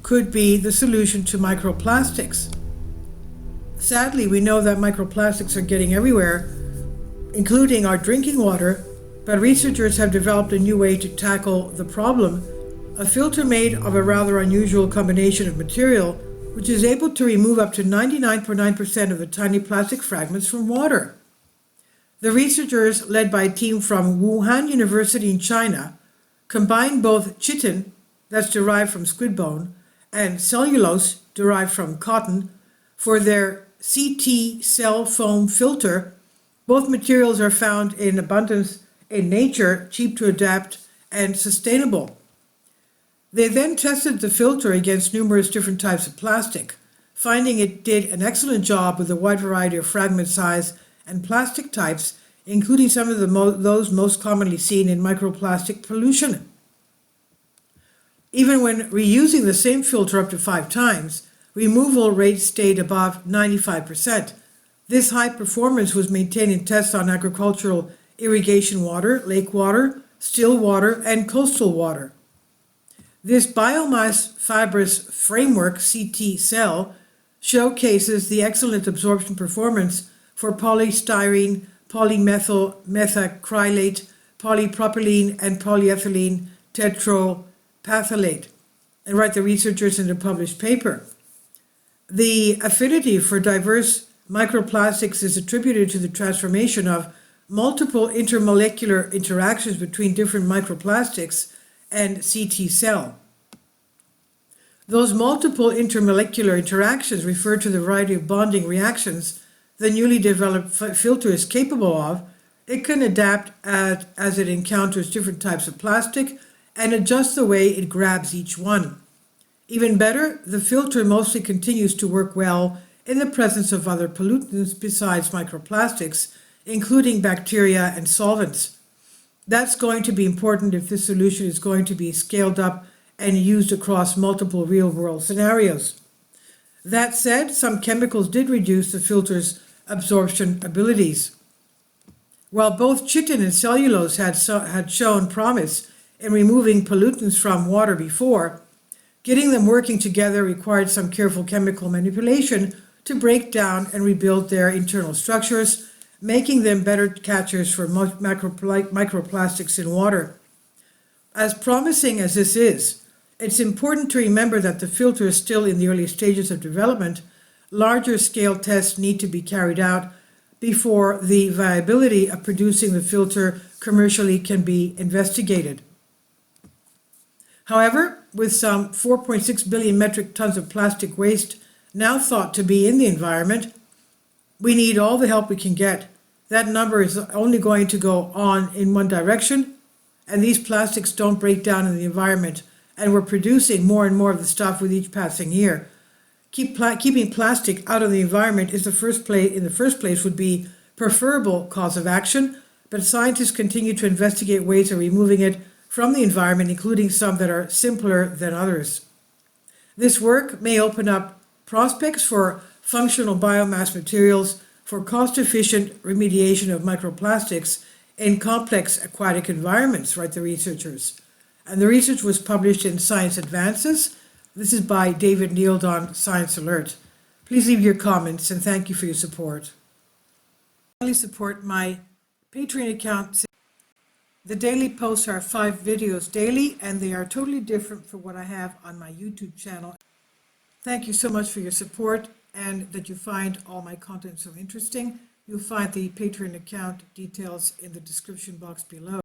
could be the solution to microplastics. Sadly, we know that microplastics are getting everywhere, including our drinking water, but researchers have developed a new way to tackle the problem, a filter made of a rather unusual combination of material, which is able to remove up to 99.9% of the tiny plastic fragments from water. The researchers, led by a team from Wuhan University in China, combined both chitin, that's derived from squid bone, and cellulose, derived from cotton, for their CT cell foam filter. Both materials are found in abundance in nature, cheap to adapt, and sustainable. They then tested the filter against numerous different types of plastic, finding it did an excellent job with a wide variety of fragment size and plastic types, including some of those most commonly seen in microplastic pollution. Even when reusing the same filter up to 5 times, removal rates stayed above 95%. This high performance was maintained in tests on agricultural irrigation water, lake water, still water, and coastal water. This biomass fibrous framework CT cell showcases the excellent absorption performance for polystyrene, polymethyl methacrylate, polypropylene, and polyethylene tetraphthhalate, and write the researchers in the published paper. The affinity for diverse microplastics is attributed to the transformation of multiple intermolecular interactions between different microplastics and CT cell. Those multiple intermolecular interactions refer to the variety of bonding reactions the newly developed filter is capable of. It can adapt as it encounters different types of plastic and adjust the way it grabs each one. Even better, the filter mostly continues to work well in the presence of other pollutants besides microplastics, including bacteria and solvents. That's going to be important if this solution is going to be scaled up and used across multiple real-world scenarios. That said, some chemicals did reduce the filter's absorption abilities. While both chitin and cellulose had shown promise in removing pollutants from water before, getting them working together required some careful chemical manipulation to break down and rebuild their internal structures, making them better catchers for microplastics in water. As promising as this is, it's important to remember that the filter is still in the early stages of development. Larger scale tests need to be carried out before the viability of producing the filter commercially can be investigated. However, with some 4.6 billion metric tons of plastic waste now thought to be in the environment, we need all the help we can get. That number is only going to go on in one direction, and these plastics don't break down in the environment, and we're producing more and more of the stuff with each passing year. Keeping plastic out of the environment in the first place would be preferable cause of action, but scientists continue to investigate ways of removing it from the environment, including some that are simpler than others. This work may open up prospects for functional biomass materials for cost-efficient remediation of microplastics in complex aquatic environments, write the researchers. And the research was published in Science Advances. This is by David Neild on Science Alert. Please leave your comments and thank you for your support. Please support my Patreon account. The daily posts are 5 videos daily, and they are totally different from what I have on my YouTube channel. Thank you so much for your support and that you find all my content so interesting. You'll find the Patreon account details in the description box below.